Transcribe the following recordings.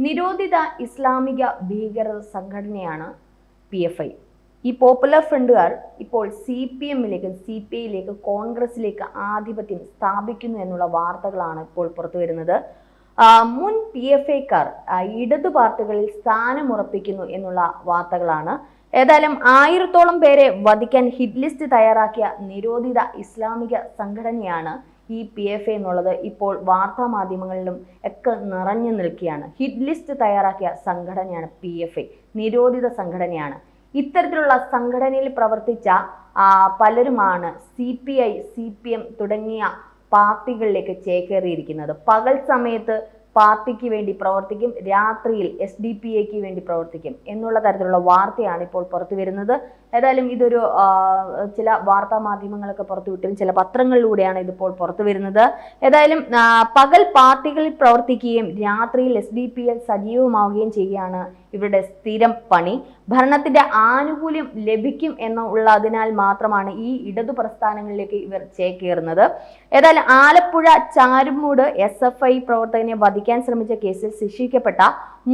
നിരോധിത ഇസ്ലാമിക ഭീകര സംഘടനയാണ് PFI. ഈ പോപ്പുലർ ഫ്രണ്ടുകാർ ഇപ്പോൾ CPM-ലേക്ക്, CPI-ലേക്ക്, കോൺഗ്രസിലേക്ക് ആധിപത്യം സ്ഥാപിക്കുന്നു എന്നുള്ള വാർത്തകളാണ് ഇപ്പോൾ പുറത്തു വരുന്നത്. മുൻ PFI-ക്കാർ ഇടതു പാർട്ടികളിൽ സ്ഥാനമുറപ്പിക്കുന്നു എന്നുള്ള വാർത്തകളാണ്. ഏതായാലും 1000-ഓളം പേരെ വധിക്കാൻ ഹിറ്റ് ലിസ്റ്റ് തയ്യാറാക്കിയ നിരോധിത ഇസ്ലാമിക സംഘടനയാണ് ഈ PFI എന്നുള്ളത് ഇപ്പോൾ വാർത്താ മാധ്യമങ്ങളിലും ഒക്കെ നിറഞ്ഞു നിൽക്കുകയാണ്. ഹിറ്റ് ലിസ്റ്റ് തയ്യാറാക്കിയ സംഘടനയാണ് PFI, നിരോധിത സംഘടനയാണ്. ഇത്തരത്തിലുള്ള സംഘടനയിൽ പ്രവർത്തിച്ച പലരുമാണ് CPI, CPM തുടങ്ങിയ പാർട്ടികളിലേക്ക് ചേക്കേറിയിരിക്കുന്നത്. പകൽ സമയത്ത് പാർട്ടിക്ക് വേണ്ടി പ്രവർത്തിക്കും, രാത്രിയിൽ SDPA-ക്ക് വേണ്ടി പ്രവർത്തിക്കും എന്നുള്ള തരത്തിലുള്ള വാർത്തയാണ് ഇപ്പോൾ പുറത്തു വരുന്നത്. ഏതായാലും ഇതൊരു ചില വാർത്താ മാധ്യമങ്ങളൊക്കെ പുറത്തുവിട്ടും ചില പത്രങ്ങളിലൂടെയാണ് ഇതിപ്പോൾ പുറത്തു വരുന്നത്. ഏതായാലും പകൽ പാർട്ടികളിൽ പ്രവർത്തിക്കുകയും രാത്രിയിൽ SDPA സജീവമാവുകയും ചെയ്യുകയാണ് ഇവരുടെ സ്ഥിരം പണി. ഭരണത്തിന്റെ ആനുകൂല്യം ലഭിക്കും എന്നുള്ളതിനാൽ മാത്രമാണ് ഈ ഇടതു പ്രസ്ഥാനങ്ങളിലേക്ക് ഇവർ ചേക്കേറുന്നത്. ഏതായാലും ആലപ്പുഴ ചാരുമൂട് SFI പ്രവർത്തകനെ വധിക്കാൻ ശ്രമിച്ച കേസിൽ ശിക്ഷിക്കപ്പെട്ട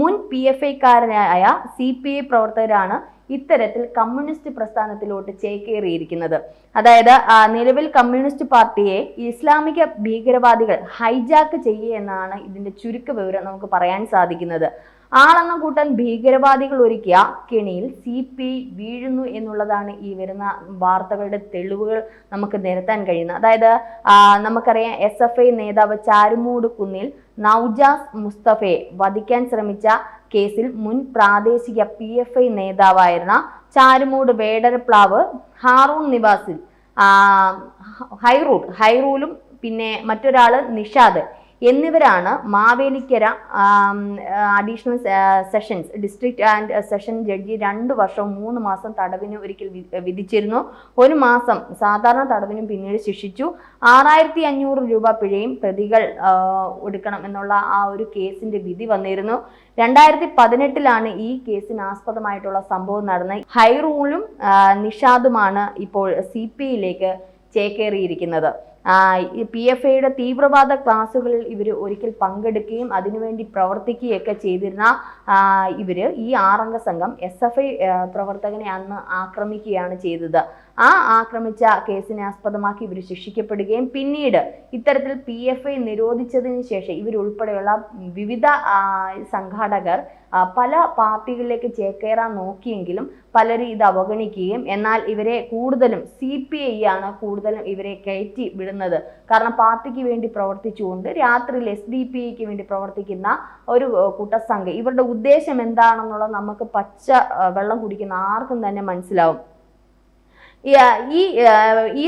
മുൻ PFI-ക്കാരനായ CPI പ്രവർത്തകരാണ് ഇത്തരത്തിൽ കമ്മ്യൂണിസ്റ്റ് പ്രസ്ഥാനത്തിലോട്ട് ചേക്കേറിയിരിക്കുന്നത്. അതായത് നിലവിൽ കമ്മ്യൂണിസ്റ്റ് പാർട്ടിയെ ഇസ്ലാമിക ഭീകരവാദികൾ ഹൈജാക്ക് ചെയ്യുക എന്നാണ് ഇതിന്റെ ചുരുക്ക വിവരം നമുക്ക് പറയാൻ സാധിക്കുന്നത്. ആളെണ്ണം കൂട്ടാൻ ഭീകരവാദികൾ ഒരുക്കിയ കെണിയിൽ CPI വീഴുന്നു എന്നുള്ളതാണ് ഈ വരുന്ന വാർത്തകളുടെ തെളിവുകൾ നമുക്ക് നിരത്താൻ കഴിയുന്നത്. അതായത് നമുക്കറിയാം, SFI നേതാവ് ചാരുമൂട് കുന്നിൽ നൗജാസ് മുസ്തഫയെ വധിക്കാൻ ശ്രമിച്ച കേസിൽ മുൻ പ്രാദേശിക PFI നേതാവായിരുന്ന ചാരുമൂട് വേടരപ്ലാവ് ഹാറൂൺ നിവാസിൽ ഹൈറൂലും പിന്നെ മറ്റൊരാള് നിഷാദ് എന്നിവരാണ് Mavelikkara additional sessions district and session judge 2 വർഷവും 3 മാസം തടവിന് ഒരിക്കൽ വിധിച്ചിരുന്നു. 1 മാസം സാധാരണ തടവിനും പിന്നീട് ശിക്ഷിച്ചു. 6500 രൂപ പിഴയും പ്രതികൾ ഒടുക്കണം എന്നുള്ള ആ ഒരു കേസിന്റെ വിധി വന്നിരുന്നു. 2018-ലാണ് ഈ കേസിന് ആസ്പദമായിട്ടുള്ള സംഭവം നടന്നത്. ഹൈറൂലും നിഷാദുമാണ് ഇപ്പോൾ CPI-ലേക്ക് ചേക്കേറിയിരിക്കുന്നത്. PFI-യുടെ തീവ്രവാദ ക്ലാസുകളിൽ ഇവർ ഒരിക്കൽ പങ്കെടുക്കുകയും അതിനുവേണ്ടി പ്രവർത്തിക്കുകയൊക്കെ ചെയ്തിരുന്ന ഇവര് ഈ 6 അംഗ സംഘം SFI പ്രവർത്തകനെ അന്ന് ആക്രമിക്കുകയാണ് ചെയ്തത്. ആക്രമിച്ച കേസിനെ ആസ്പദമാക്കി ഇവർ ശിക്ഷിക്കപ്പെടുകയും പിന്നീട് ഇത്തരത്തിൽ PFI നിരോധിച്ചതിന് ശേഷം ഇവരുൾപ്പെടെയുള്ള വിവിധ സംഘാടകർ പല പാർട്ടികളിലേക്ക് ചേക്കേറാൻ നോക്കിയെങ്കിലും പലരും ഇത് അവഗണിക്കുകയും എന്നാൽ ഇവരെ കൂടുതലും CPI ആണ് കൂടുതലും ഇവരെ കയറ്റി വിടുന്നത്. കാരണം പാർട്ടിക്ക് വേണ്ടി പ്രവർത്തിച്ചുകൊണ്ട് രാത്രിയിൽ SDPA-ക്ക് വേണ്ടി പ്രവർത്തിക്കുന്ന ഒരു കൂട്ടസംഘം, ഇവരുടെ ഉദ്ദേശം എന്താണെന്നുള്ളത് നമുക്ക് പച്ച വെള്ളം കുടിക്കുന്ന ആർക്കും തന്നെ മനസ്സിലാവും. ഈ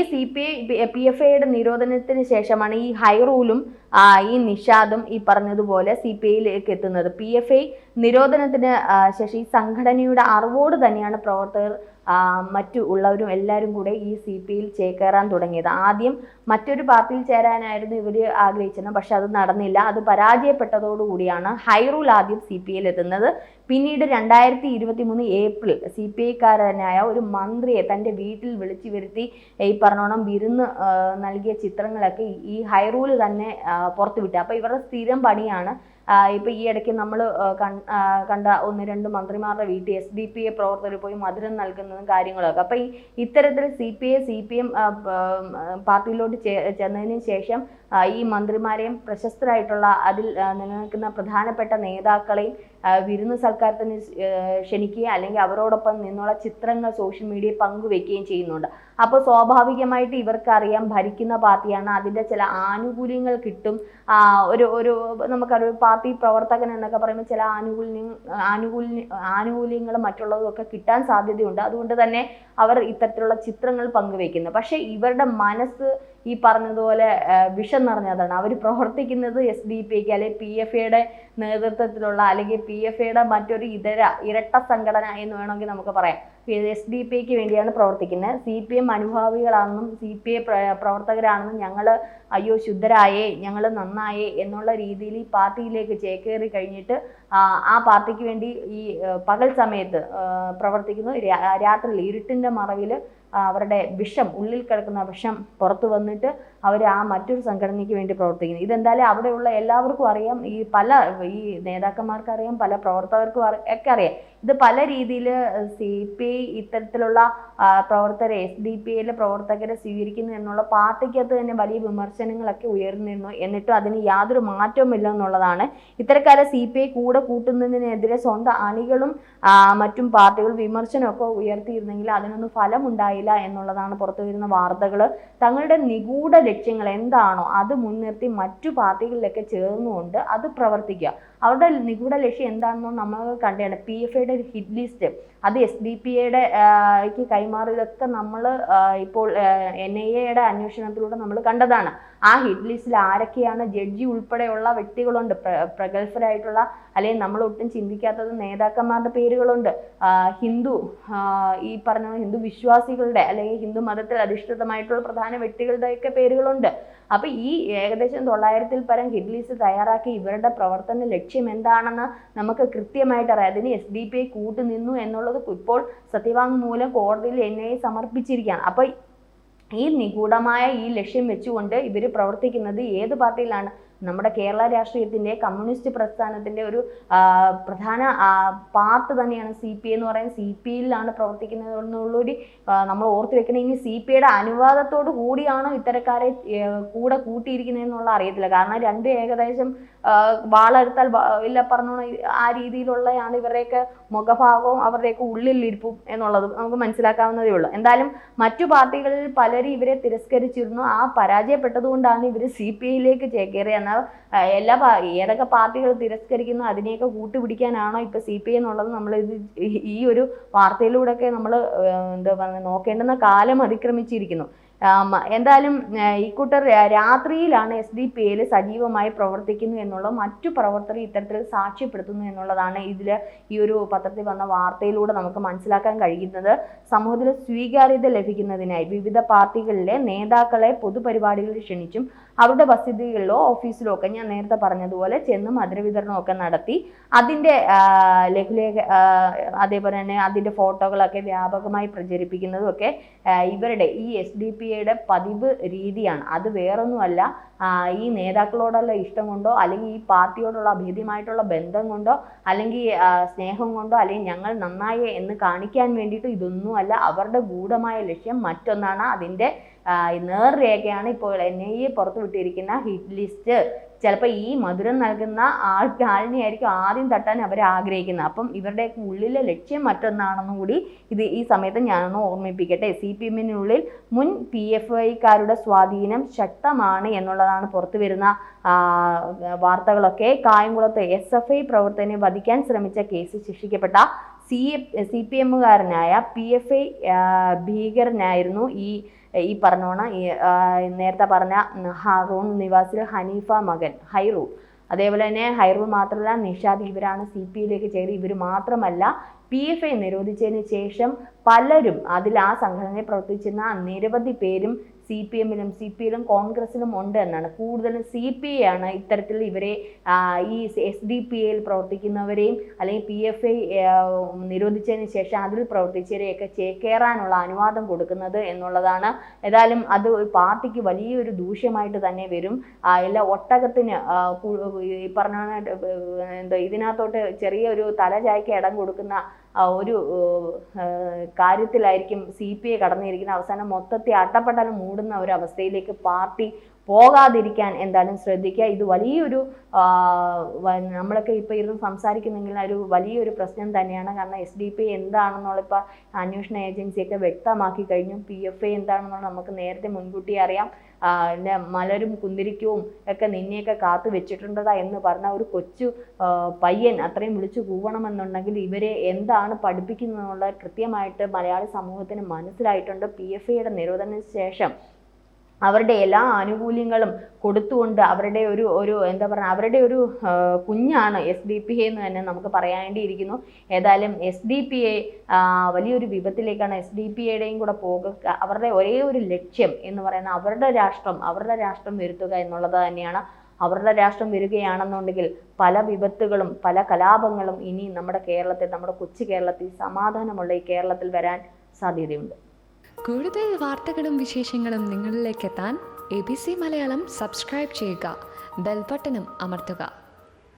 PFI-യുടെ നിരോധനത്തിന് ശേഷമാണ് ഈ ഹൈറൂലും ഈ നിഷാദും ഈ പറഞ്ഞതുപോലെ CPI-യിലേക്ക് എത്തുന്നത്. PFI നിരോധനത്തിന് ശേഷം ഈ സംഘടനയുടെ അറിവോട് തന്നെയാണ് പ്രവർത്തകർ മറ്റു ഉള്ളവരും എല്ലാവരും കൂടെ ഈ CPI-യിൽ ചേക്കേറാൻ തുടങ്ങിയത്. ആദ്യം മറ്റൊരു പാർട്ടിയിൽ ചേരാനായിരുന്നു ഇവർ ആഗ്രഹിച്ചിരുന്നത്, പക്ഷെ അത് നടന്നില്ല. അത് പരാജയപ്പെട്ടതോടുകൂടിയാണ് ഹൈറൂൽ ആദ്യം CPI-യിൽ എത്തുന്നത്. പിന്നീട് 2023 ഏപ്രിൽ CPI-ക്കാരനായ ഒരു മന്ത്രിയെ തൻ്റെ വീട്ടിൽ വിളിച്ചു വരുത്തി ഈ പറഞ്ഞോണം വിരുന്ന് നൽകിയ ചിത്രങ്ങളൊക്കെ ഈ ഹൈറൂൽ തന്നെ പുറത്തുവിട്ടു. അപ്പോൾ ഇവരുടെ സ്ഥിരം പണിയാണ് ഇപ്പൊ ഈ ഇടയ്ക്ക് നമ്മൾ കണ്ട 1-2 മന്ത്രിമാരുടെ വീട്ടിൽ SDPA പ്രവർത്തകർ പോയി മധുരം നൽകുന്നതും കാര്യങ്ങളൊക്കെ. അപ്പൊ ഇത്തരത്തിൽ CPI CPM പാർട്ടിയിലോട്ട് ചെന്നതിന് ശേഷം ഈ മന്ത്രിമാരെയും പ്രശസ്തരായിട്ടുള്ള അതിൽ നിലനിൽക്കുന്ന പ്രധാനപ്പെട്ട നേതാക്കളെയും വിരുന്ന് സൽക്കാരത്തിന് ക്ഷണിക്കുക അല്ലെങ്കിൽ അവരോടൊപ്പം നിന്നുള്ള ചിത്രങ്ങൾ സോഷ്യൽ മീഡിയയിൽ പങ്കുവെക്കുകയും ചെയ്യുന്നുണ്ട്. അപ്പോൾ സ്വാഭാവികമായിട്ട് ഇവർക്കറിയാം ഭരിക്കുന്ന പാർട്ടിയാണ്, അതിൻ്റെ ചില ആനുകൂല്യങ്ങൾ കിട്ടും. ഒരു നമുക്കറിയാം പാർട്ടി പ്രവർത്തകൻ എന്നൊക്കെ പറയുമ്പോൾ ചില ആനുകൂല്യങ്ങളും മറ്റുള്ളതും ഒക്കെ കിട്ടാൻ സാധ്യതയുണ്ട്. അതുകൊണ്ട് തന്നെ അവർ ഇത്തരത്തിലുള്ള ചിത്രങ്ങൾ പങ്കുവെക്കുന്നു. പക്ഷെ ഇവരുടെ മനസ്സ് ഈ പറഞ്ഞതുപോലെ വിഷം നിറഞ്ഞതാണ്. അവർ പ്രവർത്തിക്കുന്നത് SDPA-ക്ക് അല്ലെങ്കിൽ PFI-യുടെ നേതൃത്വത്തിലുള്ള അല്ലെങ്കിൽ PFI-യുടെ മറ്റൊരു ഇരട്ട സംഘടന എന്ന് വേണമെങ്കിൽ നമുക്ക് പറയാം. SDPA-ക്ക് വേണ്ടിയാണ് പ്രവർത്തിക്കുന്നത്. CPM അനുഭാവികളാണെന്നും CPI പ്രവർത്തകരാണെന്നും ഞങ്ങൾ അയ്യോ ശുദ്ധരായേ, ഞങ്ങൾ നന്നായേ എന്നുള്ള രീതിയിൽ ഈ പാർട്ടിയിലേക്ക് ചേക്കേറി കഴിഞ്ഞിട്ട് ആ പാർട്ടിക്ക് വേണ്ടി ഈ പകൽ സമയത്ത് പ്രവർത്തിക്കുന്നു. രാത്രിയിൽ ഇരുട്ടിൻ്റെ മറവിൽ അവരുടെ വിഷം, ഉള്ളിൽ കിടക്കുന്ന വിഷം പുറത്തു വന്നിട്ട് അവർ ആ മറ്റൊരു സംഘടനയ്ക്ക് വേണ്ടി പ്രവർത്തിക്കുന്നത്. ഇതെന്തായാലും അവിടെയുള്ള എല്ലാവർക്കും അറിയാം, ഈ നേതാക്കന്മാർക്ക് അറിയാം, പല പ്രവർത്തകർക്കും ഒക്കെ അറിയാം. ഇത് പല രീതിയിൽ CPI ഇത്തരത്തിലുള്ള പ്രവർത്തകരെ SDPIയിലെ പ്രവർത്തകരെ സ്വീകരിക്കുന്നു എന്നുള്ള പാർട്ടിക്കകത്ത് തന്നെ വലിയ വിമർശനങ്ങളൊക്കെ ഉയർന്നിരുന്നു. എന്നിട്ടും അതിന് യാതൊരു മാറ്റവുമില്ല എന്നുള്ളതാണ്. ഇത്തരക്കാരെ CPI കൂടെ കൂട്ടുന്നതിനെതിരെ സ്വന്തം അണികളും മറ്റും പാർട്ടികൾ വിമർശനമൊക്കെ ഉയർത്തിയിരുന്നെങ്കിൽ അതിനൊന്നും ഫലമുണ്ടായില്ല എന്നുള്ളതാണ് പുറത്തു വരുന്ന വാർത്തകൾ. തങ്ങളുടെ നിഗൂഢ ലക്ഷ്യങ്ങൾ എന്താണോ അത് മുൻനിർത്തി മറ്റു പാർട്ടികളിലൊക്കെ ചേർന്നുകൊണ്ട് അത് പ്രവർത്തിക്കുക. അവരുടെ നിഗൂഢ ലക്ഷ്യം എന്താണെന്നോ നമ്മൾ കണ്ടാണ്. PFIയുടെ ഒരു ഹിറ്റ് ലിസ്റ്റ് അത് SDPIയുടെ കൈമാറിയതൊക്കെ നമ്മൾ ഇപ്പോൾ NIAയുടെ അന്വേഷണത്തിലൂടെ നമ്മൾ കണ്ടതാണ്. ആ ഹിറ്റ് ലിസ്റ്റിൽ ആരൊക്കെയാണ്, ജഡ്ജി ഉൾപ്പെടെയുള്ള വ്യക്തികളുണ്ട്, പ്രഗത്ഭരായിട്ടുള്ള അല്ലെങ്കിൽ നമ്മൾ ഒട്ടും ചിന്തിക്കാത്തത് നേതാക്കന്മാരുടെ പേരുകളുണ്ട്, ഈ പറഞ്ഞ ഹിന്ദു വിശ്വാസികളുടെ അല്ലെങ്കിൽ ഹിന്ദു മതത്തിൽ അധിഷ്ഠിതമായിട്ടുള്ള പ്രധാന വ്യക്തികളുടെയൊക്കെ പേരുകളുണ്ട്. അപ്പൊ ഈ ഏകദേശം 900-ൽ പരം ഹിറ്റ് ലിസ്റ്റ് തയ്യാറാക്കി ഇവരുടെ പ്രവർത്തന ലക്ഷ്യം എന്താണെന്ന് നമുക്ക് കൃത്യമായിട്ട് അറിയാം. അതിന് SDPI കൂട്ടുനിന്നു എന്നുള്ളത് ഇപ്പോൾ സത്യവാങ്മൂലം കോടതിയിൽ NIA സമർപ്പിച്ചിരിക്കുകയാണ്. അപ്പൊ ഈ നിഗൂഢമായ ഈ ലക്ഷ്യം വെച്ചുകൊണ്ട് ഇവർ പ്രവർത്തിക്കുന്നത് ഏത് പാർട്ടിയിലാണ്? നമ്മുടെ കേരള രാഷ്ട്രീയത്തിന്റെ കമ്മ്യൂണിസ്റ്റ് പ്രസ്ഥാനത്തിന്റെ ഒരു പ്രധാന പാർട്ട് തന്നെയാണ് CPI എന്ന് പറയുന്നത്. CPIയിലാണ് പ്രവർത്തിക്കുന്നത് എന്നുള്ളൊരു നമ്മൾ ഓർത്ത് വെക്കണം. ഇനി CPIയുടെ അനുവാദത്തോടു കൂടിയാണ് ഇത്തരക്കാരെ കൂടെ കൂട്ടിയിരിക്കുന്നത് എന്നുള്ള അറിയത്തില്ല. കാരണം രണ്ടും ഏകദേശം വാളെടുത്താൽ ഇല്ല പറഞ്ഞോണം ആ രീതിയിലുള്ളതാണ് ഇവരുടെയൊക്കെ മുഖഭാവവും അവരുടെയൊക്കെ ഉള്ളിലിരിപ്പും എന്നുള്ളത് നമുക്ക് മനസ്സിലാക്കാവുന്നതേ ഉള്ളൂ. എന്തായാലും മറ്റു പാർട്ടികളിൽ പലരും ഇവരെ തിരസ്കരിച്ചിരുന്നു. പരാജയപ്പെട്ടതുകൊണ്ടാണ് ഇവർ CPIയിലേക്ക് ചേക്കേറിയത്. ഏതൊക്കെ പാർട്ടികൾ തിരസ്കരിക്കുന്നു അതിനെയൊക്കെ കൂട്ടുപിടിക്കാനാണോ ഇപ്പൊ CPI എന്നുള്ളത് നമ്മൾ ഈ ഒരു വാർത്തയിലൂടെയൊക്കെ നമ്മൾ നോക്കേണ്ടുന്ന കാലം അതിക്രമിച്ചിരിക്കുന്നു. എന്തായാലും ഇക്കൂട്ടർ രാത്രിയിലാണ് SDPIയിൽ സജീവമായി പ്രവർത്തിക്കുന്നു എന്നുള്ള മറ്റു പ്രവർത്തകർ ഇത്തരത്തിൽ സാക്ഷ്യപ്പെടുത്തുന്നു എന്നുള്ളതാണ് ഈ ഒരു പത്രത്തിൽ വന്ന വാർത്തയിലൂടെ നമുക്ക് മനസ്സിലാക്കാൻ കഴിയുന്നത്. സമൂഹത്തിൽ സ്വീകാര്യത ലഭിക്കുന്നതിനായി വിവിധ പാർട്ടികളിലെ നേതാക്കളെ പൊതുപരിപാടികളിൽ ക്ഷണിച്ചും അവരുടെ വസതികളിലോ ഓഫീസിലോ ഒക്കെ ഞാൻ നേരത്തെ പറഞ്ഞതുപോലെ ചെന്ന് മധുരവിതരണമൊക്കെ നടത്തി അതിൻ്റെ ലഘുലേഖ അതേപോലെ തന്നെ അതിൻ്റെ ഫോട്ടോകളൊക്കെ വ്യാപകമായി പ്രചരിപ്പിക്കുന്നതും ഒക്കെ ഇവരുടെ ഈ SDPIയുടെ പതിവ് രീതിയാണ്. അത് വേറൊന്നുമല്ല, ഈ നേതാക്കളോടുള്ള ഇഷ്ടം കൊണ്ടോ അല്ലെങ്കിൽ ഈ പാർട്ടിയോടുള്ള അഭേദ്യമായിട്ടുള്ള ബന്ധം കൊണ്ടോ അല്ലെങ്കിൽ സ്നേഹം കൊണ്ടോ അല്ലെങ്കിൽ ഞങ്ങൾ നന്നായി എന്ന് കാണിക്കാൻ വേണ്ടിയിട്ട് ഇതൊന്നുമല്ല. അവരുടെ ഗൂഢമായ ലക്ഷ്യം മറ്റൊന്നാണ്. അതിൻ്റെ നേർരേഖയാണ് ഇപ്പോൾ NIA പുറത്തുവിട്ടിരിക്കുന്ന ഹിറ്റ് ലിസ്റ്റ്. ചിലപ്പോൾ ഈ മധുരം നൽകുന്ന ആളിനെയായിരിക്കും ആദ്യം തട്ടാൻ അവർ ആഗ്രഹിക്കുന്നത്. അപ്പം ഇവരുടെ ഉള്ളിലെ ലക്ഷ്യം മറ്റൊന്നാണെന്നും കൂടി ഈ സമയത്ത് ഞാനൊന്ന് ഓർമ്മിപ്പിക്കട്ടെ. CPMനുള്ളിൽ മുൻ PFIക്കാരുടെ സ്വാധീനം ശക്തമാണ് എന്നുള്ളതാണ് പുറത്തു വരുന്ന വാർത്തകളൊക്കെ. കായംകുളത്ത് SFI പ്രവർത്തകനെ വധിക്കാൻ ശ്രമിച്ച കേസിൽ ശിക്ഷിക്കപ്പെട്ട CPMകാരനായ PFI ഭീകരനായിരുന്നു ഈ പറഞ്ഞോണം നേരത്തെ പറഞ്ഞ ഹാറൂൺ നിവാസിൽ ഹനീഫ മകൻ ഹൈറൂൺ. അതേപോലെ തന്നെ ഹൈറൂൺ മാത്രമല്ല നിഷാദ്, ഇവരാണ് CPIയിലേക്ക് ചേരി. ഇവർ മാത്രമല്ല PFI നിരോധിച്ചതിന് ശേഷം പലരും അതിൽ ആ സംഘടനയിൽ പ്രവർത്തിച്ചിരുന്ന നിരവധി പേരും CPMലും കോൺഗ്രസിലും ഉണ്ട് എന്നാണ്. കൂടുതലും CPI ആണ് ഇത്തരത്തിൽ ഇവരെ ഈ SDPIയിൽ പ്രവർത്തിക്കുന്നവരെയും അല്ലെങ്കിൽ PFI നിരോധിച്ചതിന് ശേഷം അതിൽ പ്രവർത്തിച്ചവരെയൊക്കെ ചേക്കേറാനുള്ള അനുവാദം കൊടുക്കുന്നത് എന്നുള്ളതാണ്. ഏതായാലും അത് ഒരു പാർട്ടിക്ക് വലിയൊരു ദൂഷ്യമായിട്ട് തന്നെ വരും. എല്ലാ ഒട്ടകത്തിന് ഈ പറഞ്ഞ ഇതിനകത്തോട്ട് ചെറിയൊരു തലചായ്ക്ക് ഇടം കൊടുക്കുന്ന ഒരു കാര്യത്തിലായിരിക്കും CPI കടന്നിരിക്കുന്നത്. അവസാനം മൊത്തത്തിൽ അട്ടപ്പട്ടലം മൂടുന്ന ഒരു അവസ്ഥയിലേക്ക് പാർട്ടി പോകാതിരിക്കാൻ എന്തായാലും ശ്രദ്ധിക്കുക. ഇത് വലിയൊരു നമ്മളൊക്കെ ഇപ്പോൾ ഇരുന്ന് സംസാരിക്കുന്നെങ്കിൽ ഒരു വലിയൊരു പ്രശ്നം തന്നെയാണ്. കാരണം SDPI എന്താണെന്നുള്ള ഇപ്പോൾ അന്വേഷണ ഏജൻസിയൊക്കെ വ്യക്തമാക്കി കഴിഞ്ഞു. PFI എന്താണെന്നുള്ള നമുക്ക് നേരത്തെ മുൻകൂട്ടി അറിയാം. മലരും കുന്തിരിക്കവും ഒക്കെ നിന്നെയൊക്കെ കാത്തു വെച്ചിട്ടുണ്ടതാ എന്ന് പറഞ്ഞ ഒരു കൊച്ചു പയ്യൻ അത്രയും വിളിച്ചു കൂവണമെന്നുണ്ടെങ്കിൽ ഇവരെ എന്താണ് പഠിപ്പിക്കുന്നതെന്നുള്ള കൃത്യമായിട്ട് മലയാളി സമൂഹത്തിന് മനസ്സിലായിട്ടുണ്ട്. PFIയുടെ നിരോധനത്തിന് ശേഷം അവരുടെ എല്ലാ ആനുകൂല്യങ്ങളും കൊടുത്തുകൊണ്ട് അവരുടെ ഒരു എന്താ പറയുക അവരുടെ ഒരു കുഞ്ഞാണ് SDPI എന്ന് തന്നെ നമുക്ക് പറയേണ്ടിയിരിക്കുന്നു. ഏതായാലും SDPI വലിയൊരു വിപത്തിലേക്കാണ് SDPIയുടെയും കൂടെ പോകുക. അവരുടെ ഒരേ ഒരു ലക്ഷ്യം എന്ന് പറയുന്നത് അവരുടെ രാഷ്ട്രം വരുത്തുക എന്നുള്ളത് തന്നെയാണ്. അവരുടെ രാഷ്ട്രം വരികയാണെന്നുണ്ടെങ്കിൽ പല വിപത്തുകളും പല കലാപങ്ങളും ഇനി നമ്മുടെ കൊച്ചു കേരളത്തിൽ സമാധാനമുള്ള ഈ കേരളത്തിൽ വരാൻ സാധ്യതയുണ്ട്. കൂടുതൽ വാർത്തകളും വിശേഷങ്ങളും നിങ്ങളിലേക്ക് എത്താൻ ABC മലയാളം സബ്സ്ക്രൈബ് ചെയ്യുക, ബെൽബട്ടനും അമർത്തുക.